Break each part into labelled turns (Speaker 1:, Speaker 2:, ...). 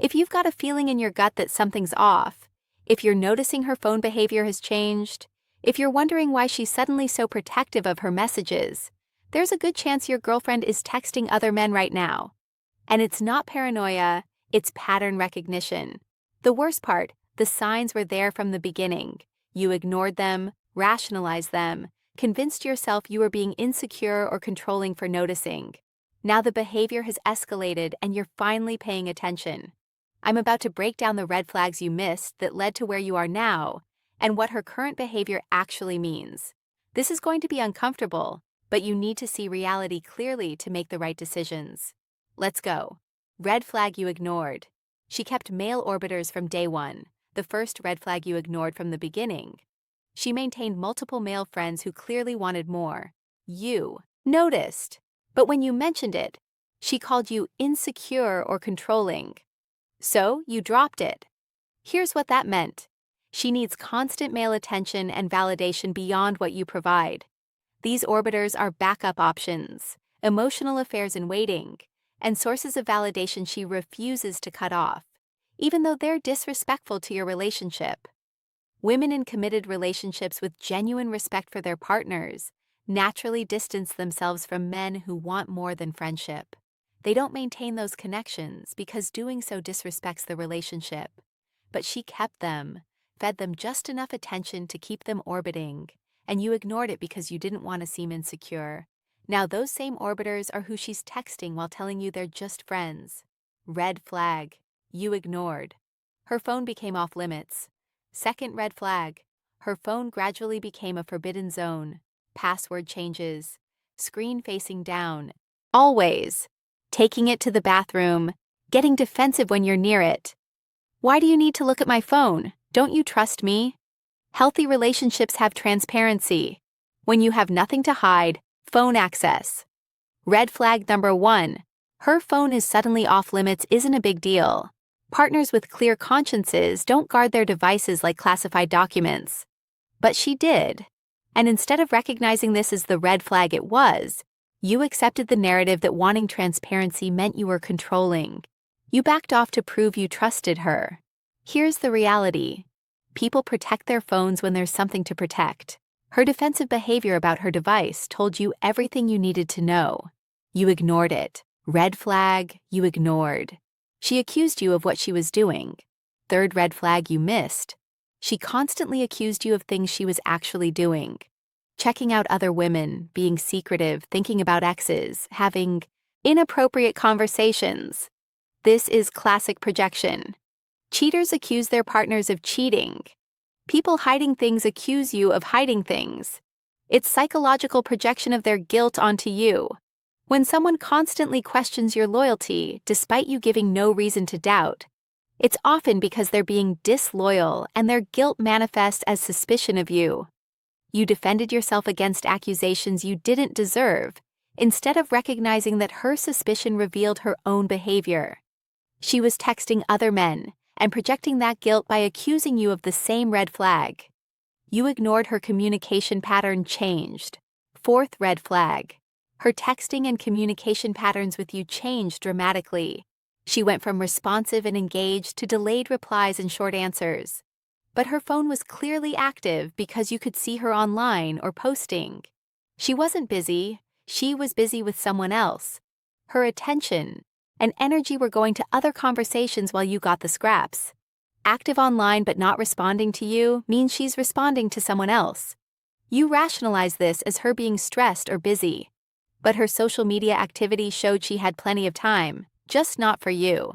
Speaker 1: If you've got a feeling in your gut that something's off, if you're noticing her phone behavior has changed, if you're wondering why she's suddenly so protective of her messages, there's a good chance your girlfriend is texting other men right now. And it's not paranoia, it's pattern recognition. The worst part, the signs were there from the beginning. You ignored them, rationalized them, convinced yourself you were being insecure or controlling for noticing. Now the behavior has escalated and you're finally paying attention. I'm about to break down the red flags you missed that led to where you are now and what her current behavior actually means. This is going to be uncomfortable, but you need to see reality clearly to make the right decisions. Let's go. Red flag you ignored. She kept male orbiters from day one, the first red flag you ignored from the beginning. She maintained multiple male friends who clearly wanted more. You noticed, but when you mentioned it, she called you insecure or controlling. So you dropped it. Here's what that meant. She needs constant male attention and validation beyond what you provide. These orbiters are backup options, emotional affairs in waiting, and sources of validation she refuses to cut off, even though they're disrespectful to your relationship. Women in committed relationships with genuine respect for their partners naturally distance themselves from men who want more than friendship. They don't maintain those connections because doing so disrespects the relationship. But she kept them, fed them just enough attention to keep them orbiting, and you ignored it because you didn't want to seem insecure. Now those same orbiters are who she's texting while telling you they're just friends. Red flag. You ignored. Her phone became off limits. Second red flag. Her phone gradually became a forbidden zone. Password changes. Screen facing down. Always. Taking it to the bathroom. Getting defensive when you're near it. Why do you need to look at my phone? Don't you trust me? Healthy relationships have transparency. When you have nothing to hide, phone access. Red flag number 1. Her phone is suddenly off limits isn't a big deal. Partners with clear consciences don't guard their devices like classified documents. But she did. And instead of recognizing this as the red flag it was, you accepted the narrative that wanting transparency meant you were controlling. You backed off to prove you trusted her. Here's the reality. People protect their phones when there's something to protect. Her defensive behavior about her device told you everything you needed to know. You ignored it. Red flag, you ignored. She accused you of what she was doing. Third red flag you missed. She constantly accused you of things she was actually doing. Checking out other women, being secretive, thinking about exes, having inappropriate conversations. This is classic projection. Cheaters accuse their partners of cheating. People hiding things accuse you of hiding things. It's psychological projection of their guilt onto you. When someone constantly questions your loyalty, despite you giving no reason to doubt, it's often because they're being disloyal and their guilt manifests as suspicion of you. You defended yourself against accusations you didn't deserve, instead of recognizing that her suspicion revealed her own behavior. She was texting other men and projecting that guilt by accusing you of the same red flag. You ignored her communication pattern changed. Fourth red flag. Her texting and communication patterns with you changed dramatically. She went from responsive and engaged to delayed replies and short answers. But her phone was clearly active because you could see her online or posting. She wasn't busy, she was busy with someone else. Her attention and energy were going to other conversations while you got the scraps. Active online but not responding to you means she's responding to someone else. You rationalize this as her being stressed or busy. But her social media activity showed she had plenty of time, just not for you.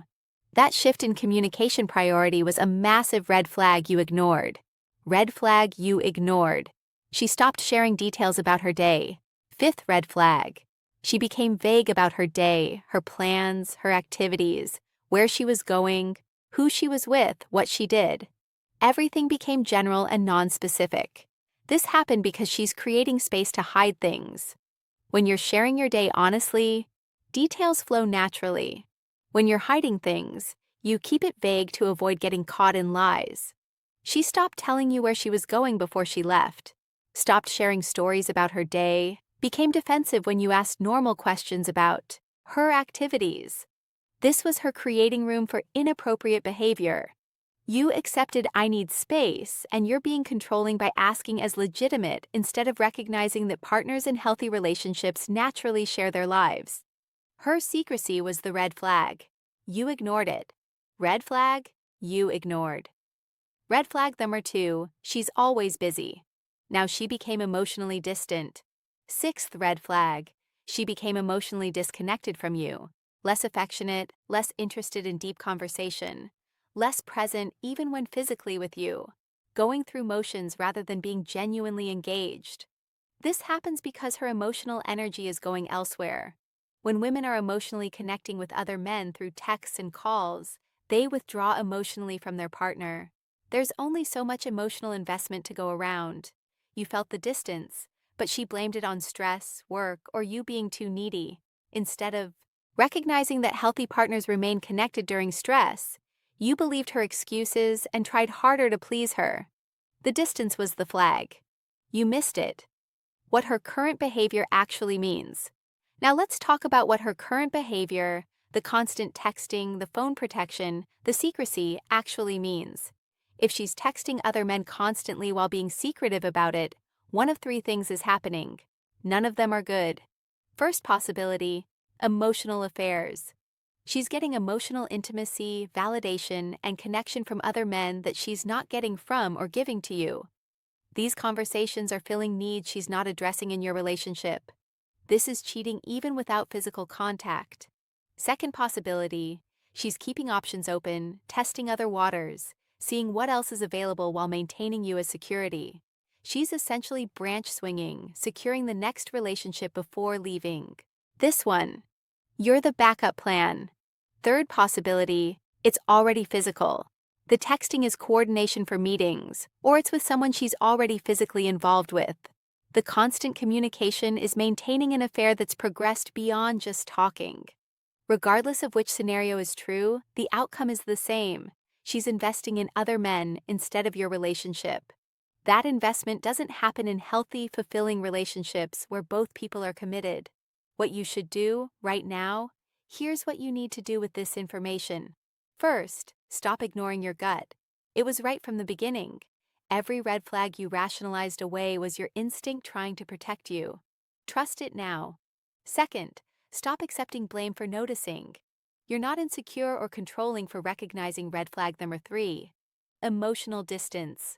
Speaker 1: That shift in communication priority was a massive red flag you ignored. Red flag you ignored. She stopped sharing details about her day. Fifth red flag. She became vague about her day, her plans, her activities, where she was going, who she was with, what she did. Everything became general and non-specific. This happened because she's creating space to hide things. When you're sharing your day honestly, details flow naturally. When you're hiding things, you keep it vague to avoid getting caught in lies. She stopped telling you where she was going before she left, stopped sharing stories about her day, became defensive when you asked normal questions about her activities. This was her creating room for inappropriate behavior. You accepted "I need space," and you're being controlling by asking as legitimate instead of recognizing that partners in healthy relationships naturally share their lives. Her secrecy was the red flag. You ignored it. Red flag, you ignored. Red flag number 2, she's always busy. Now she became emotionally distant. Sixth red flag, she became emotionally disconnected from you. Less affectionate, less interested in deep conversation. Less present even when physically with you. Going through motions rather than being genuinely engaged. This happens because her emotional energy is going elsewhere. When women are emotionally connecting with other men through texts and calls, they withdraw emotionally from their partner. There's only so much emotional investment to go around. You felt the distance, but she blamed it on stress, work, or you being too needy. Instead of recognizing that healthy partners remain connected during stress, you believed her excuses and tried harder to please her. The distance was the flag. You missed it. What her current behavior actually means. Now let's talk about what her current behavior, the constant texting, the phone protection, the secrecy actually means. If she's texting other men constantly while being secretive about it, one of 3 things is happening. None of them are good. First possibility, emotional affairs. She's getting emotional intimacy, validation, and connection from other men that she's not getting from or giving to you. These conversations are filling needs she's not addressing in your relationship. This is cheating even without physical contact. Second possibility, she's keeping options open, testing other waters, seeing what else is available while maintaining you as security. She's essentially branch swinging, securing the next relationship before leaving. This one, you're the backup plan. Third possibility, it's already physical. The texting is coordination for meetings, or it's with someone she's already physically involved with. The constant communication is maintaining an affair that's progressed beyond just talking. Regardless of which scenario is true, the outcome is the same. She's investing in other men instead of your relationship. That investment doesn't happen in healthy, fulfilling relationships where both people are committed. What you should do, right now, here's what you need to do with this information. First, stop ignoring your gut. It was right from the beginning. Every red flag you rationalized away was your instinct trying to protect you. Trust it now. Second, stop accepting blame for noticing. You're not insecure or controlling for recognizing red flag number 3. Emotional distance.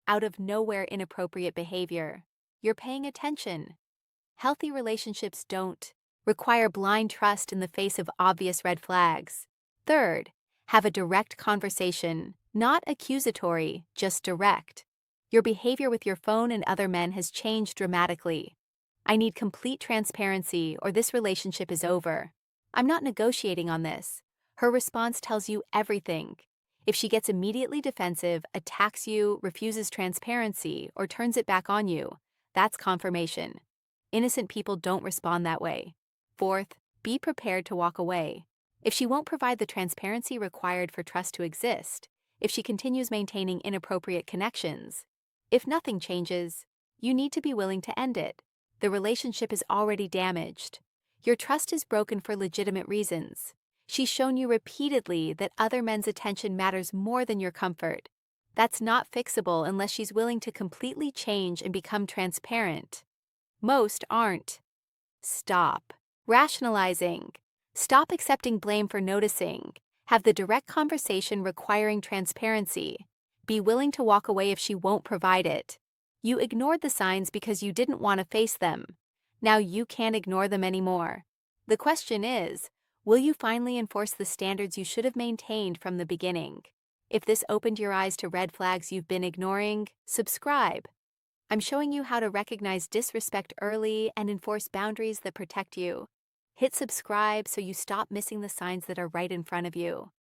Speaker 1: Out of nowhere inappropriate behavior. You're paying attention. Healthy relationships don't require blind trust in the face of obvious red flags. Third, have a direct conversation, not accusatory, just direct. Your behavior with your phone and other men has changed dramatically. I need complete transparency or this relationship is over. I'm not negotiating on this. Her response tells you everything. If she gets immediately defensive, attacks you, refuses transparency, or turns it back on you, that's confirmation. Innocent people don't respond that way. Fourth, be prepared to walk away. If she won't provide the transparency required for trust to exist, if she continues maintaining inappropriate connections, if nothing changes, you need to be willing to end it. The relationship is already damaged. Your trust is broken for legitimate reasons. She's shown you repeatedly that other men's attention matters more than your comfort. That's not fixable unless she's willing to completely change and become transparent. Most aren't. Stop rationalizing. Stop accepting blame for noticing. Have the direct conversation requiring transparency. Be willing to walk away if she won't provide it. You ignored the signs because you didn't want to face them. Now you can't ignore them anymore. The question is, will you finally enforce the standards you should have maintained from the beginning? If this opened your eyes to red flags you've been ignoring, subscribe. I'm showing you how to recognize disrespect early and enforce boundaries that protect you. Hit subscribe so you stop missing the signs that are right in front of you.